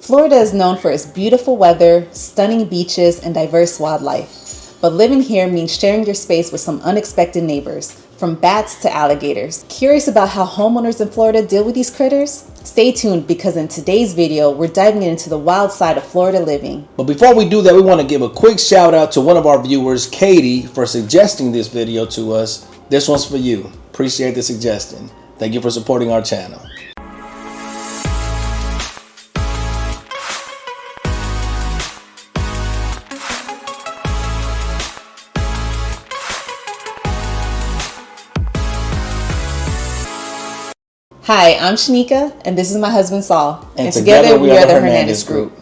Florida is known for its beautiful weather, stunning beaches, and diverse wildlife. But living here means sharing your space with some unexpected neighbors, from bats to alligators. Curious about how homeowners in Florida deal with these critters? Stay tuned, because in today's video, we're diving into the wild side of Florida living. But before we do that, we want to give a quick shout out to one of our viewers, Katie, for suggesting this video to us. This one's for you. Appreciate the suggestion. Thank you for supporting our channel. Hi, I'm Shanika, and this is my husband Saul. And together we are the Hernandez Group.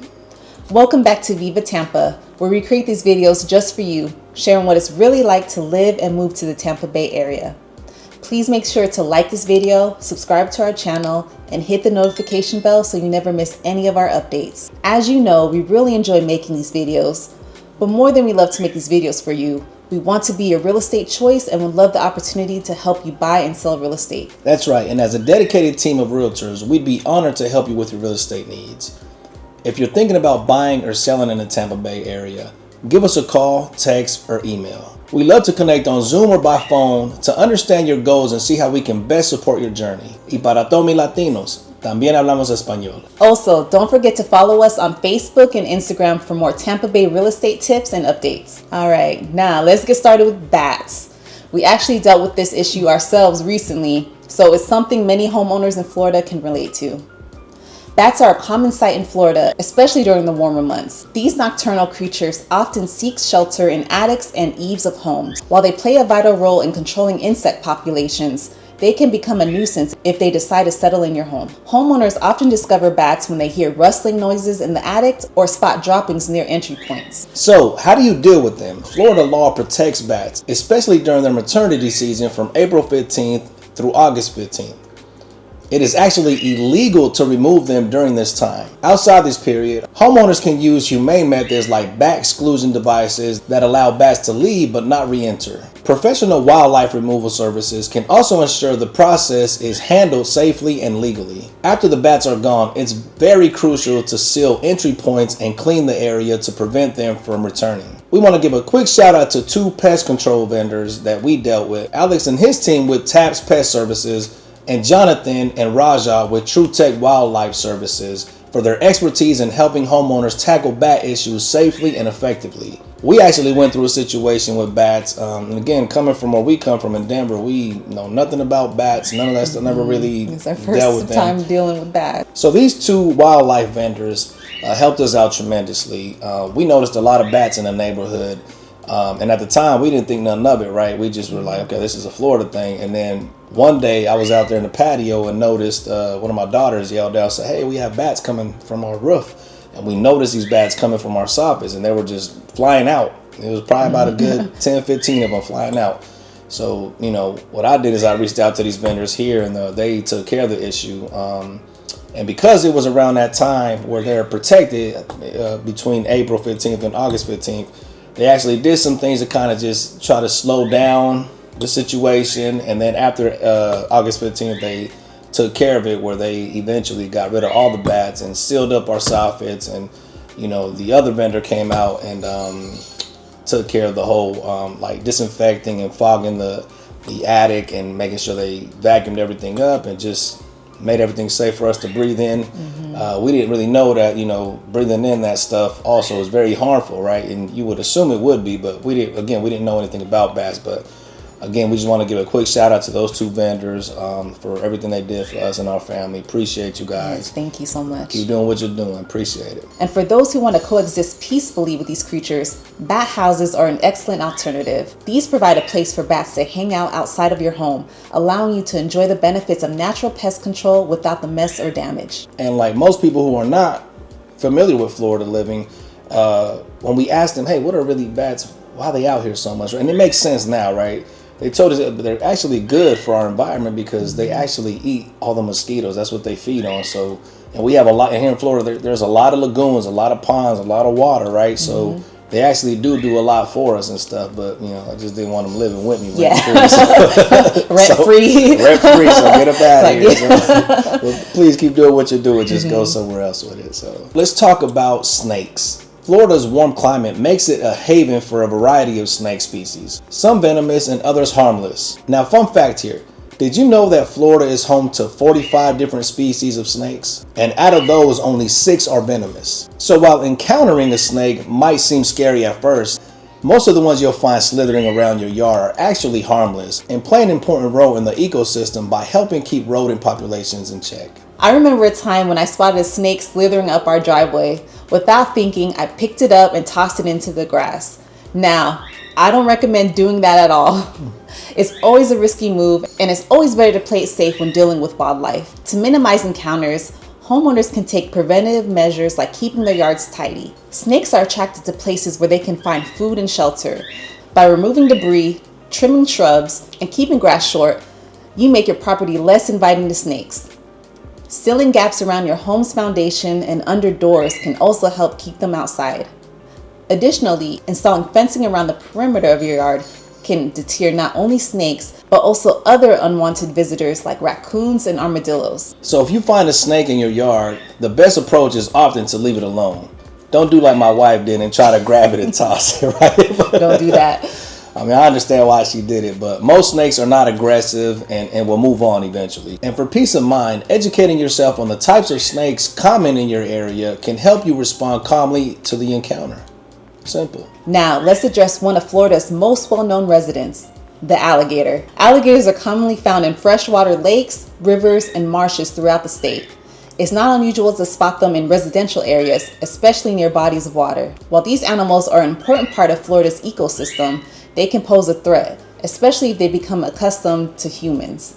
Welcome back to Viva Tampa, where we create these videos just for you, sharing what it's really like to live and move to the Tampa Bay area. Please make sure to like this video, subscribe to our channel, and hit the notification bell so you never miss any of our updates. As you know, we really enjoy making these videos, but more than we love to make these videos for you, we want to be your real estate choice and would love the opportunity to help you buy and sell real estate. That's right, and as a dedicated team of realtors, we'd be honored to help you with your real estate needs. If you're thinking about buying or selling in the Tampa Bay area, give us a call, text, or email. We love to connect on Zoom or by phone to understand your goals and see how we can best support your journey. Y para todos mis latinos, también hablamos español. Also, don't forget to follow us on Facebook and Instagram for more Tampa Bay real estate tips and updates. All right, now let's get started with bats. We actually dealt with this issue ourselves recently, so it's something many homeowners in Florida can relate to. Bats are a common sight in Florida, especially during the warmer months. These nocturnal creatures often seek shelter in attics and eaves of homes. While they play a vital role in controlling insect populations, they can become a nuisance if they decide to settle in your home. Homeowners often discover bats when they hear rustling noises in the attic or spot droppings near entry points. So, how do you deal with them? Florida law protects bats, especially during their maternity season from April 15th through August 15th. It is actually illegal to remove them during this time. Outside this period, homeowners can use humane methods like bat exclusion devices that allow bats to leave but not re-enter. Professional wildlife removal services can also ensure the process is handled safely and legally. After the bats are gone, it's very crucial to seal entry points and clean the area to prevent them from returning. We want to give a quick shout out to two pest control vendors that we dealt with. Alex and his team with TAPS Pest Services, and Jonathan and Raja with True Tech Wildlife Services for their expertise in helping homeowners tackle bat issues safely and effectively. We actually went through a situation with bats, and again, coming from where we come from in Denver, we know nothing about bats. None of that stuff, never really It's our dealt with first them. time dealing with bats. So these two wildlife vendors helped us out tremendously. We noticed a lot of bats in the neighborhood. And at the time, we didn't think nothing of it, right? We just were like, okay, this is a Florida thing. And then one day I was out there in the patio and noticed one of my daughters yelled out, said, hey, we have bats coming from our roof. And we noticed these bats coming from our soffits, and they were just flying out. It was probably about a good 10, 15 of them flying out. So, you know, what I did is I reached out to these vendors here, and they took care of the issue. And because it was around that time where they're protected between April 15th and August 15th, they actually did some things to kind of just try to slow down the situation. And then after August 15th, they took care of it, where they eventually got rid of all the bats and sealed up our soffits. And, you know, the other vendor came out and took care of the whole like disinfecting and fogging the attic and making sure they vacuumed everything up and just made everything safe for us to breathe in. We didn't really know that, you know, breathing in that stuff also is very harmful, right? And you would assume it would be, but we didn't know anything about bats. But again, we just want to give a quick shout out to those two vendors for everything they did for us and our family. Appreciate you guys. Yes, thank you so much. Keep doing what you're doing. Appreciate it. And for those who want to coexist peacefully with these creatures, bat houses are an excellent alternative. These provide a place for bats to hang out outside of your home, allowing you to enjoy the benefits of natural pest control without the mess or damage. And like most people who are not familiar with FloridaLiving, when we asked them, hey, what are really bats? Why are they out here so much? And it makes sense now, right? They told us that they're actually good for our environment because they actually eat all the mosquitoes. That's what they feed on. So, and we have a lot here in Florida. There's a lot of lagoons, a lot of ponds, a lot of water, right? So They actually do a lot for us and stuff, but I just didn't want them living with me. Yeah. Rent free. Rent free, so get up out of here. Yeah. So, please keep doing what you're doing. Just go somewhere else with it. So let's talk about snakes. Florida's warm climate makes it a haven for a variety of snake species, some venomous and others harmless. Now, fun fact here. Did you know that Florida is home to 45 different species of snakes? And out of those, only 6 are venomous. So while encountering a snake might seem scary at first, most of the ones you'll find slithering around your yard are actually harmless and play an important role in the ecosystem by helping keep rodent populations in check. I remember a time when I spotted a snake slithering up our driveway. Without thinking, I picked it up and tossed it into the grass. Now, I don't recommend doing that at all. It's always a risky move, and it's always better to play it safe when dealing with wildlife. To minimize encounters, homeowners can take preventative measures like keeping their yards tidy. Snakes are attracted to places where they can find food and shelter. By removing debris, trimming shrubs, and keeping grass short, you make your property less inviting to snakes. Sealing gaps around your home's foundation and under doors can also help keep them outside. Additionally, installing fencing around the perimeter of your yard can deter not only snakes, but also other unwanted visitors like raccoons and armadillos. So if you find a snake in your yard, the best approach is often to leave it alone. Don't do like my wife did and try to grab it and toss it, right? Don't do that. I mean, I understand why she did it, but most snakes are not aggressive and will move on eventually. And for peace of mind, educating yourself on the types of snakes common in your area can help you respond calmly to the encounter. Simple. Now, let's address one of Florida's most well-known residents, the alligator. Alligators are commonly found in freshwater lakes, rivers, and marshes throughout the state. It's not unusual to spot them in residential areas, especially near bodies of water. While these animals are an important part of Florida's ecosystem, they can pose a threat, especially if they become accustomed to humans.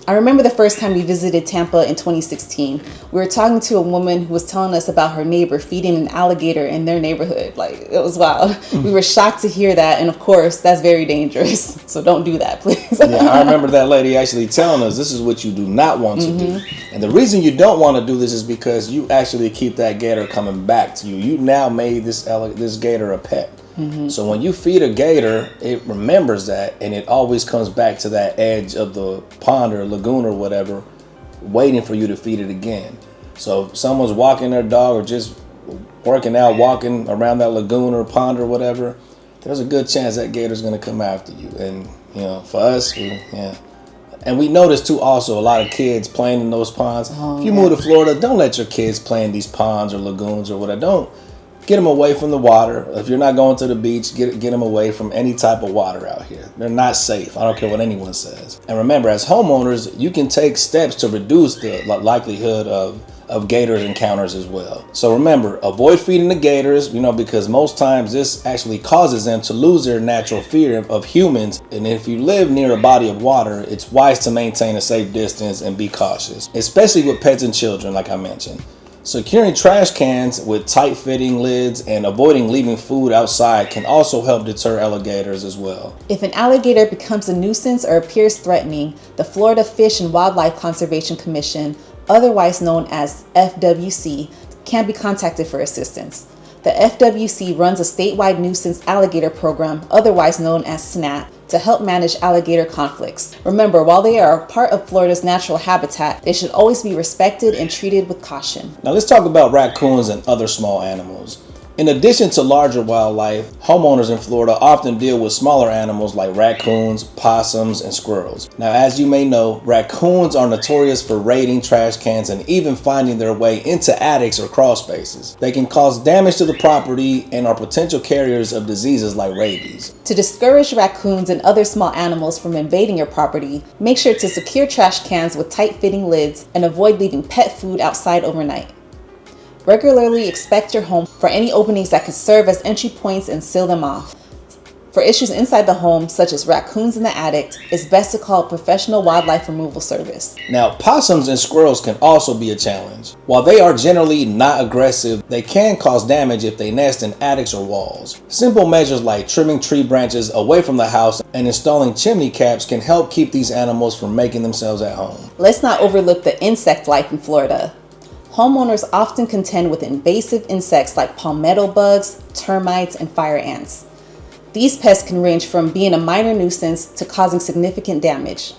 I remember the first time we visited Tampa in 2016. We were talking to a woman who was telling us about her neighbor feeding an alligator in their neighborhood. Like, it was wild. We were shocked to hear that, and of course, that's very dangerous. So don't do that, please. Yeah, I remember that lady actually telling us this is what you do not want to do. And the reason you don't want to do this is because you actually keep that gator coming back to you. You now made this gator a pet. So when you feed a gator, it remembers that, and it always comes back to that edge of the pond or lagoon or whatever, waiting for you to feed it again. So if someone's walking their dog or just working out, walking around that lagoon or pond or whatever, there's a good chance that gator's going to come after you. And for us, and we noticed too also a lot of kids playing in those ponds. If you move to Florida, don't let your kids play in these ponds or lagoons or whatever. Don't. Get them away from the water. If you're not going to the beach, get them away from any type of water out here. They're not safe. I don't care what anyone says. And remember, as homeowners, you can take steps to reduce the likelihood of gator encounters as well. So remember, avoid feeding the gators, because most times this actually causes them to lose their natural fear of humans. And if you live near a body of water, it's wise to maintain a safe distance and be cautious, especially with pets and children, like I mentioned. Securing trash cans with tight-fitting lids and avoiding leaving food outside can also help deter alligators as well. If an alligator becomes a nuisance or appears threatening, the Florida Fish and Wildlife Conservation Commission, otherwise known as FWC, can be contacted for assistance. The FWC runs a statewide nuisance alligator program, otherwise known as SNAP, to help manage alligator conflicts. Remember, while they are a part of Florida's natural habitat, they should always be respected and treated with caution. Now let's talk about raccoons and other small animals. In addition to larger wildlife, homeowners in Florida often deal with smaller animals like raccoons, possums, and squirrels. Now, as you may know, raccoons are notorious for raiding trash cans and even finding their way into attics or crawl spaces. They can cause damage to the property and are potential carriers of diseases like rabies. To discourage raccoons and other small animals from invading your property, make sure to secure trash cans with tight-fitting lids and avoid leaving pet food outside overnight. Regularly inspect your home for any openings that could serve as entry points and seal them off. For issues inside the home, such as raccoons in the attic, it's best to call a professional wildlife removal service. Now, possums and squirrels can also be a challenge. While they are generally not aggressive, they can cause damage if they nest in attics or walls. Simple measures like trimming tree branches away from the house and installing chimney caps can help keep these animals from making themselves at home. Let's not overlook the insect life in Florida. homeowners often contend with invasive insects like palmetto bugs, termites, and fire ants. These pests can range from being a minor nuisance to causing significant damage.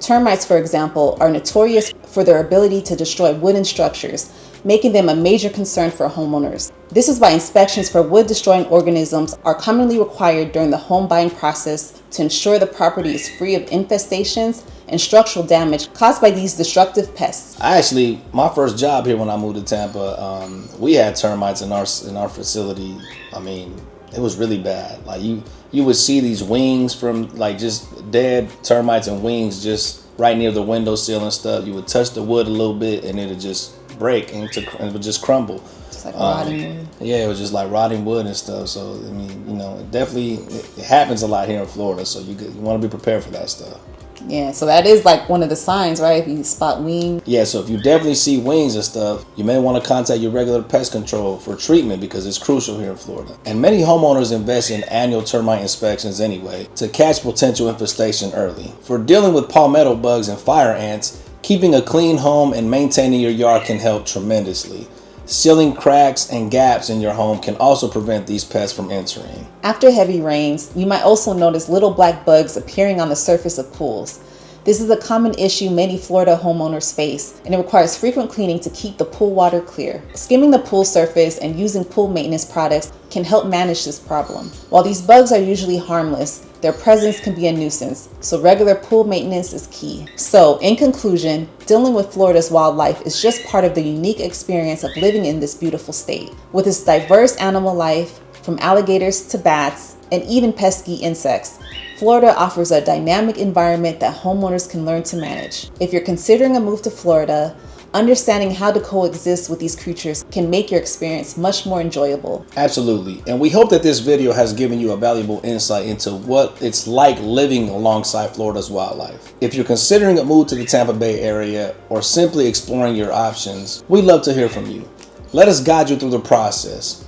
Termites, for example, are notorious for their ability to destroy wooden structures, making them a major concern for homeowners. This is why inspections for wood-destroying organisms are commonly required during the home buying process to ensure the property is free of infestations and structural damage caused by these destructive pests. My first job here when I moved to Tampa, we had termites in our facility. I mean, it was really bad. Like you would see these wings from like just dead termites and wings just right near the windowsill and stuff. You would touch the wood a little bit and it would just break and it would just crumble. Just like rotting wood. Yeah, it was just like rotting wood and stuff. So I mean, it happens a lot here in Florida. So you want to be prepared for that stuff. Yeah, so that is like one of the signs, right? If you spot wings. Yeah, so if you definitely see wings and stuff, you may want to contact your regular pest control for treatment because it's crucial here in Florida. And many homeowners invest in annual termite inspections anyway to catch potential infestation early. For dealing with palmetto bugs and fire ants, keeping a clean home and maintaining your yard can help tremendously. Sealing cracks and gaps in your home can also prevent these pests from entering. After heavy rains, you might also notice little black bugs appearing on the surface of pools. This is a common issue many Florida homeowners face, and it requires frequent cleaning to keep the pool water clear. Skimming the pool surface and using pool maintenance products can help manage this problem. While these bugs are usually harmless, their presence can be a nuisance, so regular pool maintenance is key. So, in conclusion, dealing with Florida's wildlife is just part of the unique experience of living in this beautiful state. With its diverse animal life, from alligators to bats, and even pesky insects, Florida offers a dynamic environment that homeowners can learn to manage. If you're considering a move to Florida, understanding how to coexist with these creatures can make your experience much more enjoyable. Absolutely. And we hope that this video has given you a valuable insight into what it's like living alongside Florida's wildlife. If you're considering a move to the Tampa Bay area or simply exploring your options, we'd love to hear from you. Let us guide you through the process.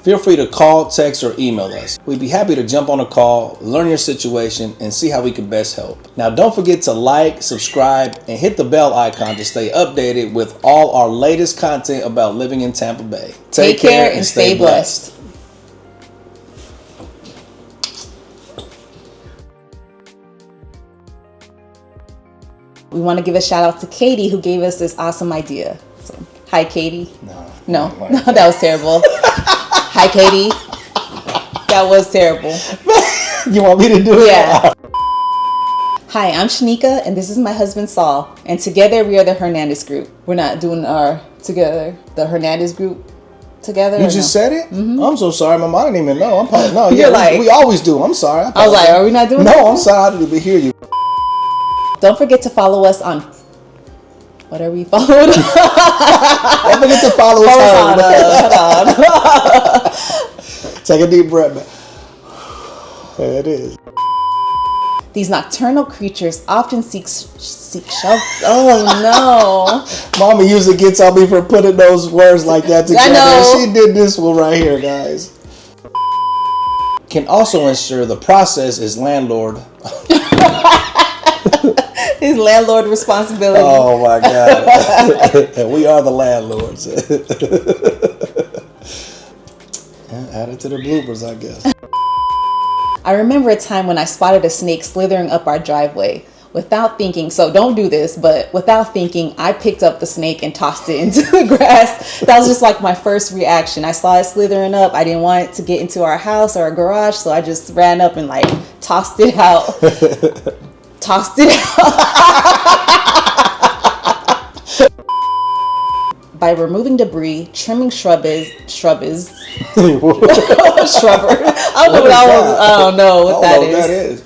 Feel free to call, text, or email us. We'd be happy to jump on a call, learn your situation, and see how we can best help. Now, don't forget to like, subscribe, and hit the bell icon to stay updated with all our latest content about living in Tampa Bay. Take care and stay blessed. We want to give a shout out to Katie who gave us this awesome idea. So, hi, Katie. No, that was terrible. Hi, Katie. That was terrible. You want me to do it? Yeah. Hi, I'm Shanika, and this is my husband, Saul. And together we are the Hernandez group. We're not doing the Hernandez group together. You just said it? Mm-hmm. I'm so sorry, Mom. I didn't even know. We always do. I'm sorry. I was like, are we not doing that? No, I'm sorry. I didn't even hear you. Don't forget to follow us on... What are we following? Don't forget to follow us on. Take a deep breath, man. There it is. These nocturnal creatures often seek shelter. Oh no! Mama usually gets on me for putting those words like that together. I know. She did this one right here, guys. Can also ensure the process is landlord. His landlord responsibility. Oh my God. And we are the landlords. Add it to the bloopers, I guess. I remember a time when I spotted a snake slithering up our driveway. Without thinking, so don't do this, but without thinking, I picked up the snake and tossed it into the grass. That was just like my first reaction. I saw it slithering up. I didn't want it to get into our house or our garage, so I just ran up and like tossed it out. By removing debris, trimming shrubbery. I don't know what that is.